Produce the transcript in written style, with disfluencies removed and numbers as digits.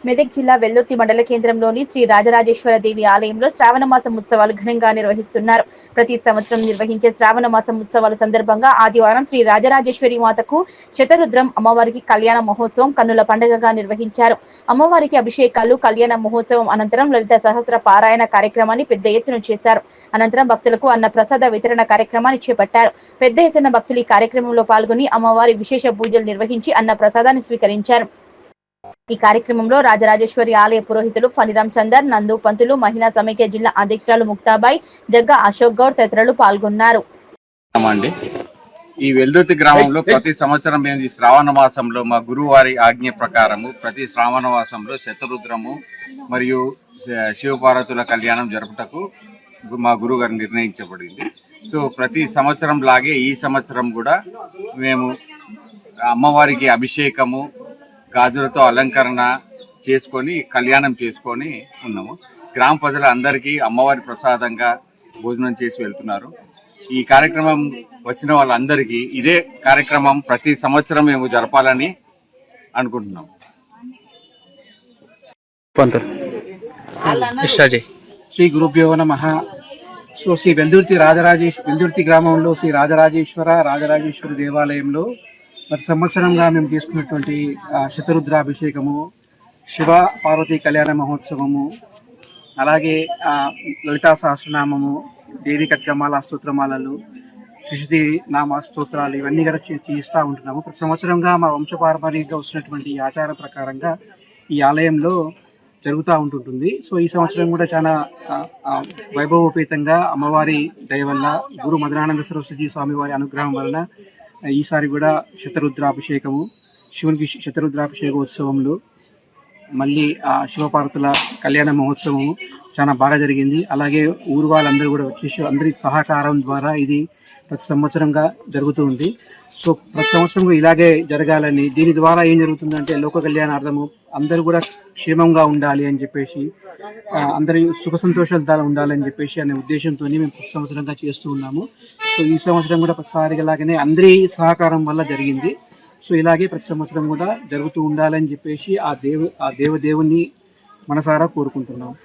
మెదక్ జిల్లా వెల్దుర్తి మండల కేంద్రంలోని శ్రీ రాజరాజేశ్వర దేవి ఆలయంలో శ్రావణ మాసం ఉత్సవాలు ఘనంగా నిర్వహిస్తున్నారు. ప్రతి సంవత్సరం నిర్వహించే శ్రావణ మాసం ఉత్సవాల సందర్భంగా ఆదివారం శ్రీ రాజరాజేశ్వరి మాతకు శతరుద్రం అమ్మవారికి కళ్యాణ మహోత్సవం కన్నుల పండుగగా నిర్వహించారు. అమ్మవారికి అభిషేకాలు, కళ్యాణ మహోత్సవం అనంతరం లలిత సహస్ర పారాయణ కార్యక్రమాన్ని పెద్ద ఎత్తున చేశారు. అనంతరం భక్తులకు అన్న ప్రసాద వితరణ కార్యక్రమాన్ని చేపట్టారు. పెద్ద ఎత్తున భక్తులు ఈ కార్యక్రమంలో పాల్గొని అమ్మవారి విశేష పూజలు నిర్వహించి అన్న ప్రసాదాన్ని స్వీకరించారు. ఈ కార్యక్రమంలో రాజరాజేశ్వరి ఆలయ పురోహితులు ఫణిరామ్ చందర్, నందు పంతులు, మహిళా సమైక్య జిల్లా అధ్యక్షురాలు ముక్తాబాయి, జగ్గా అశోక్ గౌడ్ తదితరులు పాల్గొన్నారు. ఈ వెల్దుర్తి గ్రామంలో ప్రతి సంవత్సరం మేము ఈ శ్రావణ మాసంలో మా గురువారి ఆజ్ఞ ప్రకారము ప్రతి శ్రావణ మాసంలో శతరుద్రము మరియు శివపార్వతుల కళ్యాణం జరుపుటకు మా గురువు గారు నిర్ణయించబడింది. సో ప్రతి సంవత్సరం లాగే ఈ సంవత్సరం కూడా మేము అమ్మవారికి అభిషేకము, గాజులతో అలంకరణ చేసుకొని కళ్యాణం చేసుకొని ఉన్నాము. గ్రామ ప్రజలందరికీ అమ్మవారి ప్రసాదంగా భోజనం చేసి వెళ్తున్నారు. ఈ కార్యక్రమం వచ్చిన వాళ్ళందరికీ ఇదే కార్యక్రమం ప్రతి సంవత్సరం మేము జరపాలని అనుకుంటున్నాం. శ్రీ గురుభ్యో నమః. సో శ్రీ వెల్దుర్తి గ్రామంలో శ్రీ రాజరాజేశ్వరి దేవాలయంలో గత సంవత్సరంగా మేము తీసుకున్నటువంటి శతరుద్రాభిషేకము, శివ పార్వతీ కళ్యాణ మహోత్సవము, అలాగే లలితా సహస్రనామము, దేవి ఖడ్గమాల స్తోత్రమాలలు, త్రిశతి నామ స్తోత్రాలు ఇవన్నీ కూడా చేస్తూ ఉంటున్నాము. ప్రతి సంవత్సరంగా మా వంశపారంపర్యంగా వస్తున్నటువంటి ఆచార ప్రకారంగా ఈ ఆలయంలో జరుగుతూ ఉంటుంటుంది. సో ఈ సంవత్సరం కూడా చాలా వైభవోపేతంగా అమ్మవారి దయ వల్ల, గురు మధురానంద సరస్వతి స్వామివారి అనుగ్రహం వలన ఈసారి కూడా శతరుద్రాభిషేకము, శివునికి శతరుద్రాభిషేకోత్సవంలో మళ్ళీ శివపార్వతుల కళ్యాణ మహోత్సవము చాలా బాగా జరిగింది. అలాగే ఊరు వాళ్ళందరూ కూడా వచ్చేసి అందరి సహకారం ద్వారా ఇది ప్రతి సంవత్సరంగా జరుగుతూ ఉంది. సో ప్రతి సంవత్సరం ఇలాగే జరగాలని, దీని ద్వారా ఏం జరుగుతుందంటే లోక కళ్యాణార్థము అందరూ కూడా క్షేమంగా ఉండాలి అని చెప్పేసి, అందరి సుఖ సంతోషాలు ఉండాలని చెప్పేసి అనే ఉద్దేశంతో మేము ప్రతి సంవత్సరంగా చేస్తూ ఉన్నాము. సో ఈ సంవత్సరం కూడా ప్రతిసారి లాగానే అందరి సహకారం వల్ల జరిగింది. సో ఇలాగే ప్రతి సంవత్సరం కూడా జరుగుతూ ఉండాలని చెప్పేసి ఆ దేవదేవుని మనసారా కోరుకుంటున్నాము.